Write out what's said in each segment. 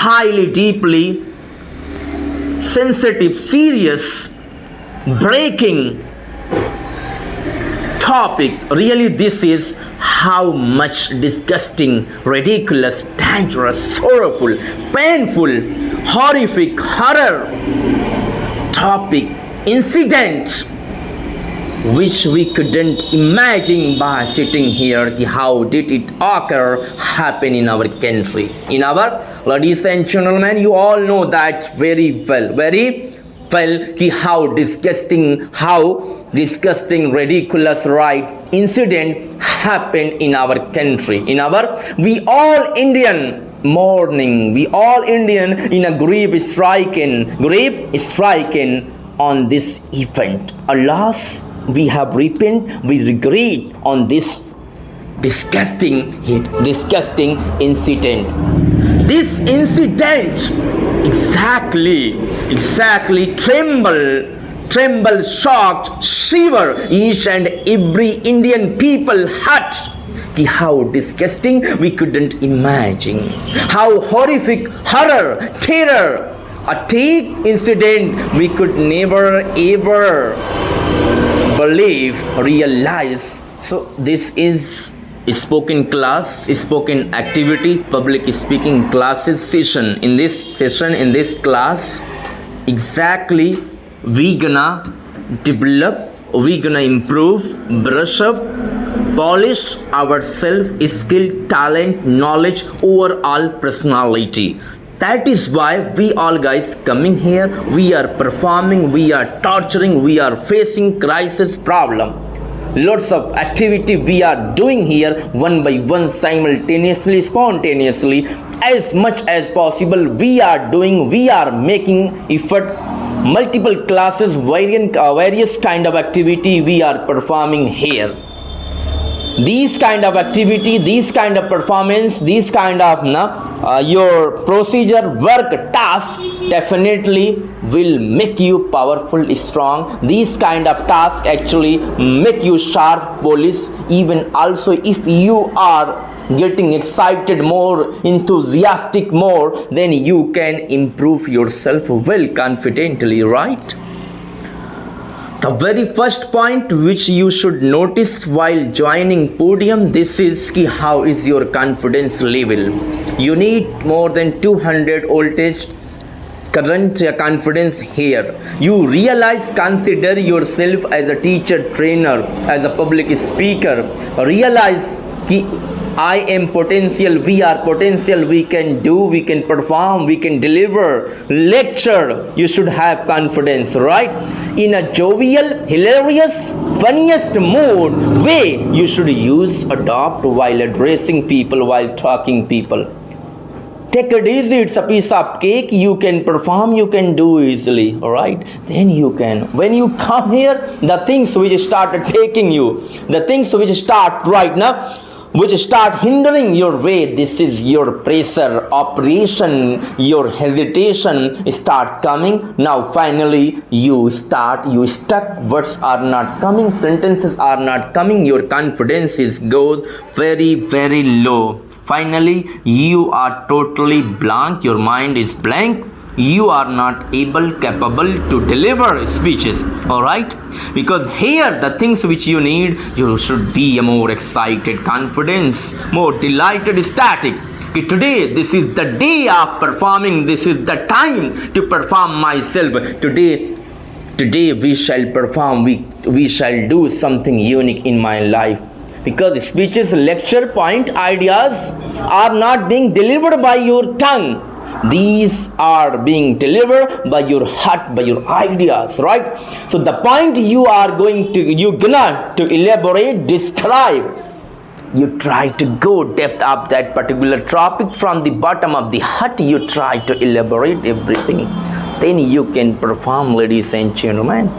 highly, deeply sensitive, serious, breaking topic. Really, this is how much disgusting, ridiculous, dangerous, sorrowful, painful, horrific, horror topic, incident which we couldn't imagine by sitting here. How did it occur, happen in our country, in our, ladies and gentlemen, you all know that very well, how disgusting, ridiculous, right, incident happened in our country, in our, we all Indian mourning, we all Indian in a grief stricken on this event. Alas, we have repent, we regret on this disgusting incident. This incident exactly tremble, shocked, shiver each and every Indian people heart. How disgusting, we couldn't imagine. How horrific, horror, terror, a take incident we could never ever believe, realize. So this is a spoken activity, public speaking classes session. In this class, exactly we gonna develop, we gonna improve, brush up, polish our self-skill, talent, knowledge, overall personality. That is why we all guys coming here, we are performing, we are torturing, we are facing crisis problem. Lots of activity we are doing here, one by one, simultaneously, spontaneously, as much as possible we are doing, we are making effort. Multiple classes, various kind of activity we are performing here. These kind of activity, these kind of performance, these kind of your procedure, work, task definitely will make you powerful, strong. These kind of task actually make you sharp, police. Even also if you are getting excited more, enthusiastic more, then you can improve yourself well confidently, right? The very first point which you should notice while joining podium, this is how is your confidence level. You need more than 200 voltage current confidence here. You realize, consider yourself as a teacher, trainer, as a public speaker. Realize I am potential, we are potential, we can do, we can perform, we can deliver, lecture. You should have confidence, right? In a jovial, hilarious, funniest mood way you should adopt while addressing people, while talking people. Take it easy, it's a piece of cake, you can perform, you can do easily, alright? Then you can. When you come here, the things which start taking you, the things which start right now, which start hindering your way, this is your pressure, operation, your hesitation start coming. Now finally you stuck, words are not coming, sentences are not coming, your confidence goes very, very low. Finally you are totally blank, your mind is blank, you are not capable to deliver speeches, all right? Because here the things which you need, you should be a more excited, confidence, more delighted, ecstatic. Today, this is the day of performing, this is the time to perform myself. Today we shall perform, we shall do something unique in my life. Because speeches, lecture, point, ideas are not being delivered by your tongue. These are being delivered by your heart, by your ideas, right? So the point you gonna elaborate, describe, you try to go depth of that particular topic from the bottom of the heart, you try to elaborate everything. Then you can perform, ladies and gentlemen.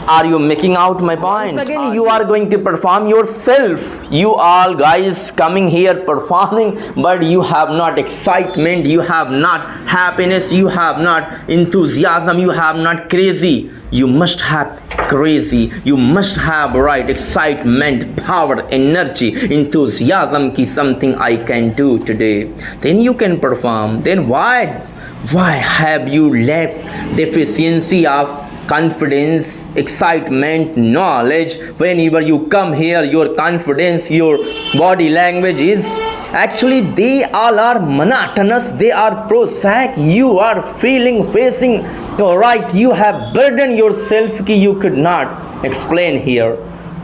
Are you making out my point? Once again, you are going to perform yourself. You all guys coming here performing, but you have not excitement, you have not happiness, you have not enthusiasm, you have not crazy. You must have crazy, you must have right excitement, power, energy, enthusiasm ki something I can do today. Then you can perform. Then why have you left deficiency of confidence, excitement, knowledge? Whenever you come here, your confidence, your body language is actually, they all are monotonous, they are prosaic. You are facing, right, you have burdened yourself ki you could not explain here.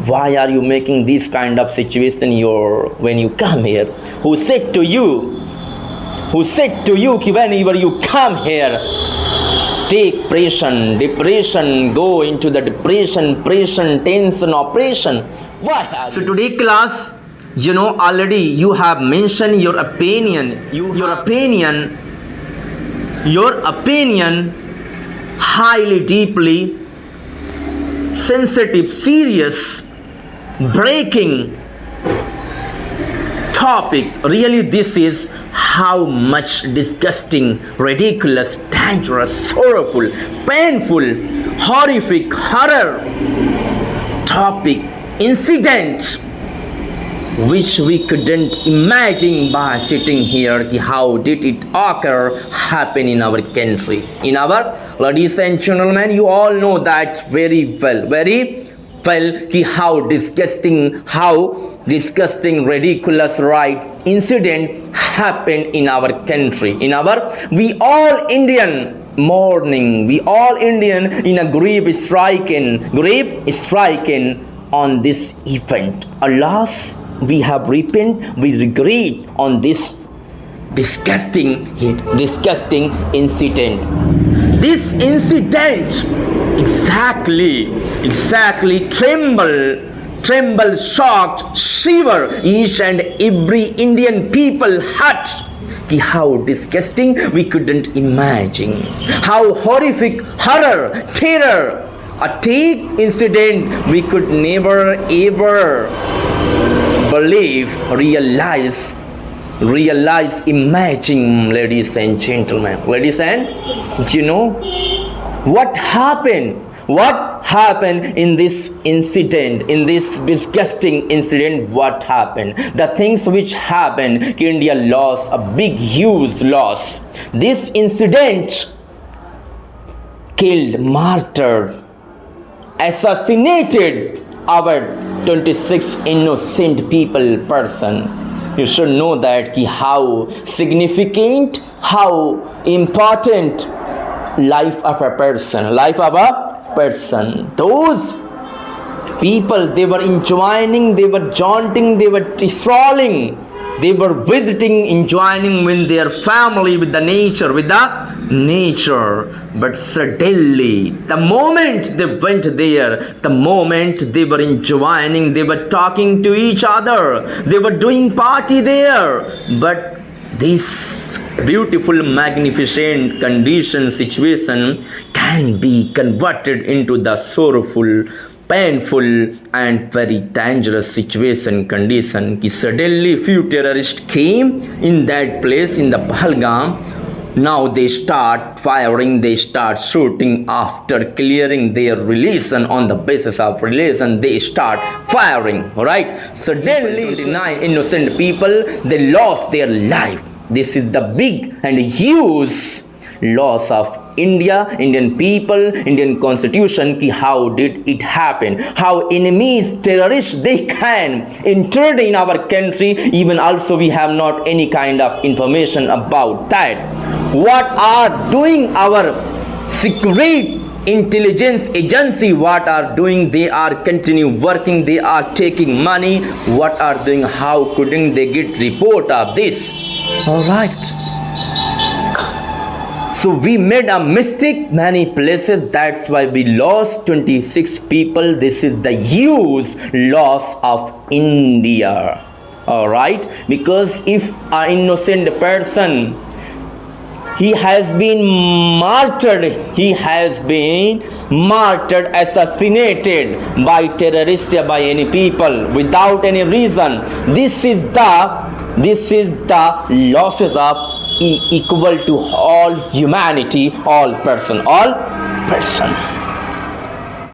Why are you making this kind of situation when you come here? Who said to you ki whenever you come here, take depression, go into the depression, tension, oppression? Why? So today class, already you have mentioned your opinion, highly, deeply sensitive, serious, breaking topic. Really, this is how much disgusting, ridiculous, dangerous, sorrowful, painful, horrific, horror topic, incident which we couldn't imagine by sitting here. How did it happen in our country, in our, ladies and gentlemen, you all know that very well, how disgusting, ridiculous, right, incident happened in our country, we all Indian mourning, we all Indian in a grief stricken on this event. Alas, we have repented, we regret on this disgusting incident. This incident exactly tremble, shocked, shiver each and every Indian people heart. How disgusting, we couldn't imagine. How horrific, horror, terror, attack incident we could never ever realize, imagine, ladies and gentlemen. What happened in this incident, in this disgusting incident? What happened? The things which happened, India lost a big, huge loss. This incident killed, martyred, assassinated our 26 innocent person. You should know that how significant, how important life of a person. Those people, they were enjoying, they were jaunting, they were strolling, they were visiting, enjoying with their family, with the nature. But suddenly, the moment they went there, the moment they were enjoying, they were talking to each other, they were doing party there, but this beautiful, magnificent situation can be converted into the sorrowful, painful and very dangerous condition. Suddenly few terrorists came in that place, in the Pahalgam. Now they start firing, they start shooting. After clearing their religion, on the basis of religion, they start firing, right? Suddenly 29 innocent people, they lost their life. This is the big and huge loss of Indian people, Indian constitution. How did it happen? How enemies, terrorists, they can enter in our country. Even also we have not any kind of information about that. What are doing our secret intelligence agency? What are doing? They are continue working, they are taking money. What are doing? How couldn't they get report of this? All right. So we made a mistake many places. That's why we lost 26 people. This is the huge loss of India. All right. Because if an innocent person, he has been assassinated by terrorists, by any people without any reason. This is the losses of equal to all humanity, all person.